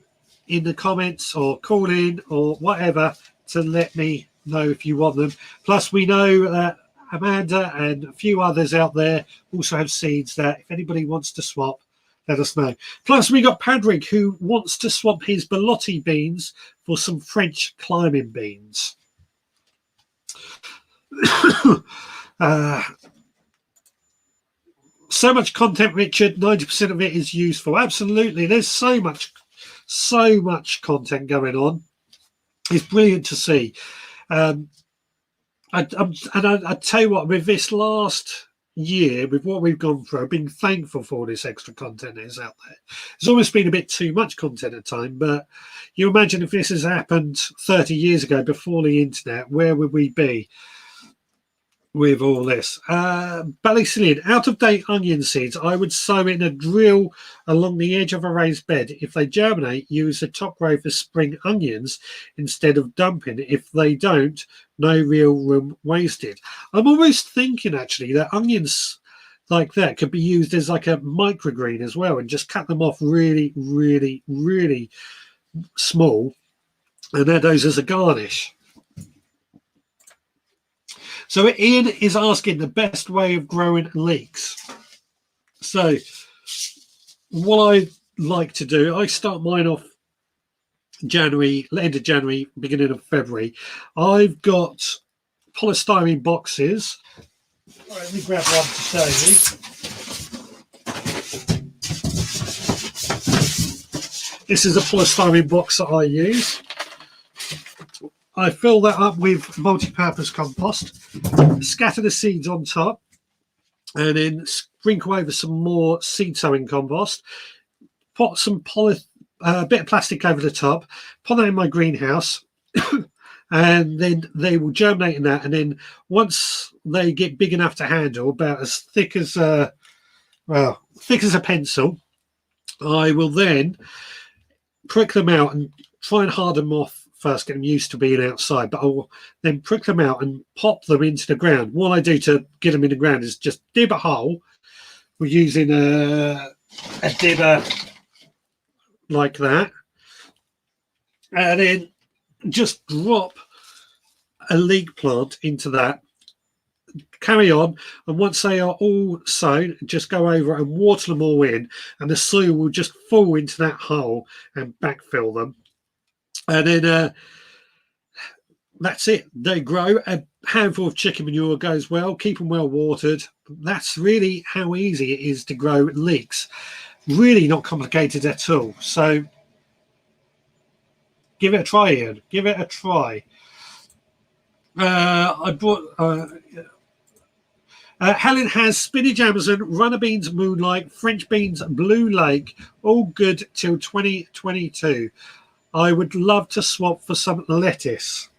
in the comments or call in or whatever to let me know if you want them. Plus, we know that Amanda and a few others out there also have seeds that if anybody wants to swap, let us know. Plus, we got Patrick who wants to swap his Belotti beans for some French climbing beans. So much content, Richard. 90% of it is useful. Absolutely. There's so much content going on. It's brilliant to see. I tell you what, with this last year, with what we've gone through, I've been thankful for all this extra content that is out there. It's almost been a bit too much content at time, but you imagine if this has happened 30 years ago before the internet, where would we be with all this? Ballycillian, out-of-date onion seeds, I would sow in a drill along the edge of a raised bed. If they germinate, use the top row for spring onions instead of dumping. If they don't, no real room wasted. I'm almost thinking actually that onions like that could be used as like a microgreen as well, and just cut them off really, really, really small and add those as a garnish. So Ian is asking the best way of growing leeks. So what I like to do, I start mine off January, end of January, beginning of February. I've got polystyrene boxes. All right, let me grab one to show you. This is a polystyrene box that I use. I fill that up with multi-purpose compost, scatter the seeds on top, and then sprinkle over some more seed sowing compost, put some bit of plastic over the top, put that in my greenhouse, and then they will germinate in that. And then once they get big enough to handle, about as thick as a pencil, I will then prick them out and try and harden them off first, get them used to being outside, but I will then prick them out and pop them into the ground. What I do to get them in the ground is just dib a hole. We're using a dibber like that, and then just drop a leek plant into that, carry on, and once they are all sown, just go over and water them all in, and the soil will just fall into that hole and backfill them. And then that's it. They grow. A handful of chicken manure goes well. Keep them well watered. That's really how easy it is to grow leeks. Really not complicated at all. So give it a try, Ian. Give it a try. I brought... Helen has spinach Amazon, runner beans Moonlight, French beans Blue Lake, all good till 2022. I would love to swap for some lettuce.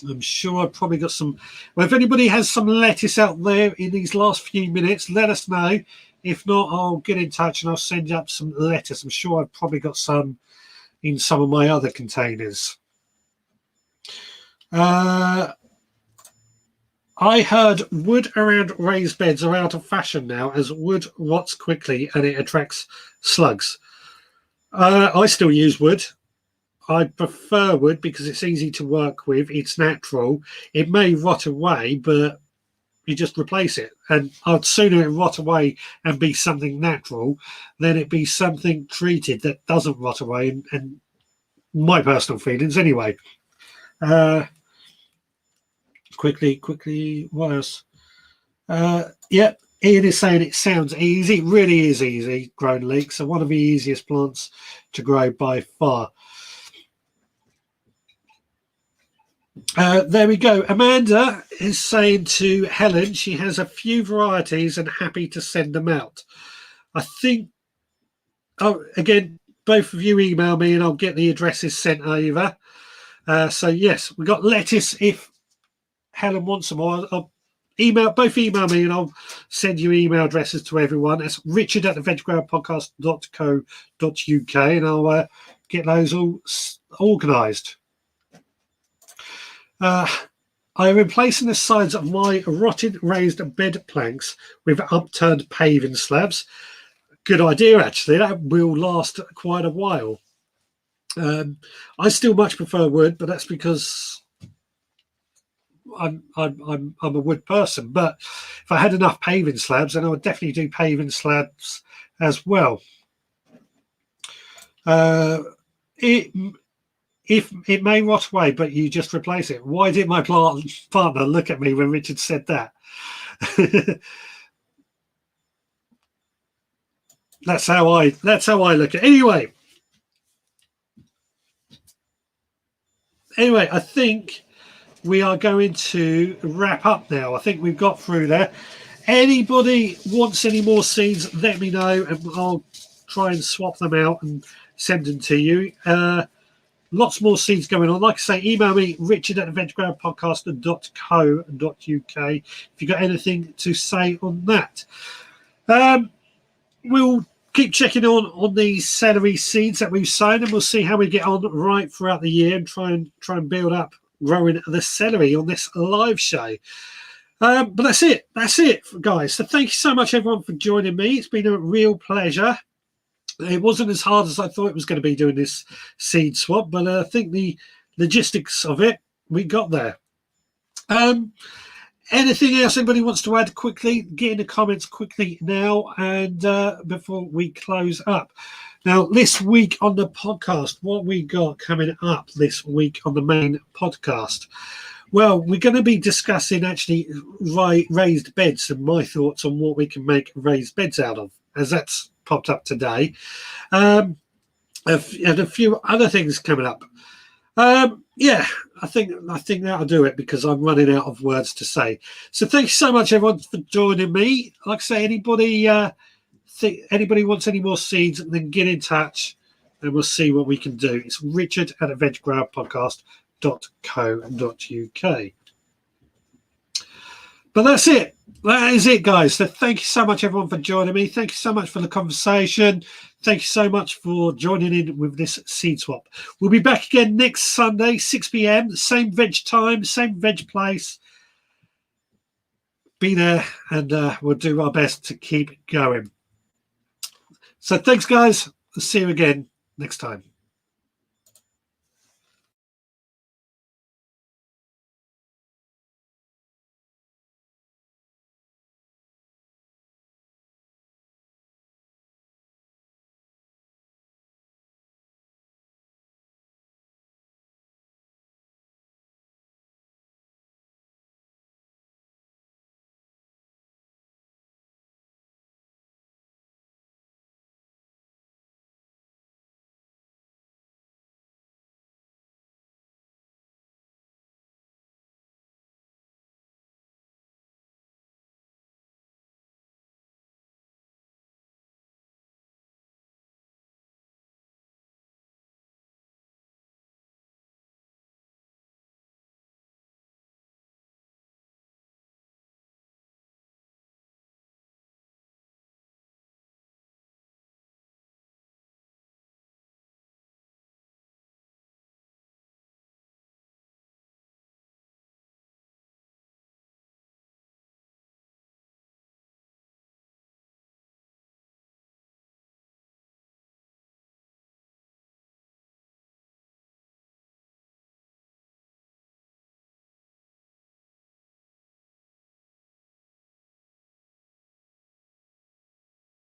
I'm sure I've probably got some. Well, if anybody has some lettuce out there in these last few minutes, let us know. If not, I'll get in touch and I'll send you up some lettuce. I'm sure I've probably got some in some of my other containers. I heard wood around raised beds are out of fashion now as wood rots quickly and it attracts slugs. I still use wood. I prefer wood because it's easy to work with. It's natural. It may rot away, but you just replace it. And I'd sooner it rot away and be something natural than it be something treated that doesn't rot away. And my personal feelings, anyway. Quickly, what else? Yeah, Ian is saying it sounds easy. It really is easy growing leeks. So one of the easiest plants to grow by far. There we go. Amanda is saying to Helen she has a few varieties and happy to send them out. I think, again, both of you email me and I'll get the addresses sent over. So yes, we got lettuce if Helen wants some more. I'll email me and I'll send you email addresses to everyone. That's richard@theveggrowpodcast.co.uk and I'll get those all organised. I'm replacing the sides of my rotted raised bed planks with upturned paving slabs. Good idea, actually. That will last quite a while. I still much prefer wood, but that's because I'm a wood person, but if I had enough paving slabs, then I would definitely do paving slabs as well. It if it may rot away, but you just replace it. Why did my partner look at me when Richard said that? That's how I look at it. Anyway, I think we are going to wrap up now. I think we've got through there. Anybody wants any more seeds, let me know, and I'll try and swap them out and send them to you. Lots more seeds going on. Like I say, email me, richard@veggroundpodcast.co.uk if you've got anything to say on that. We'll keep checking on these celery seeds that we've sown, and we'll see how we get on right throughout the year and try and build up growing the celery on this live show. But that's it, guys. So thank you so much, everyone, for joining me. It's been a real pleasure. It wasn't as hard as I thought it was going to be doing this seed swap, but I think the logistics of it, we got there. Anything else anybody wants to add quickly? Get in the comments quickly now, and before we close up. Now, this week on the podcast, what we got coming up this week on the main podcast? Well, we're going to be discussing actually raised beds and my thoughts on what we can make raised beds out of, as that's popped up today, and a few other things coming up. Yeah, I think that'll do it because I'm running out of words to say. So thank you so much, everyone, for joining me. Like I say, anybody wants any more seeds, then get in touch and we'll see what we can do. It's richard@veggroundpodcast.co.uk. But that's it. That is it, guys. So thank you so much, everyone, for joining me. Thank you so much for the conversation. Thank you so much for joining in with this seed swap. We'll be back again next Sunday, 6 p.m. Same veg time, same veg place. Be there, and we'll do our best to keep going. So thanks, guys. I'll see you again next time.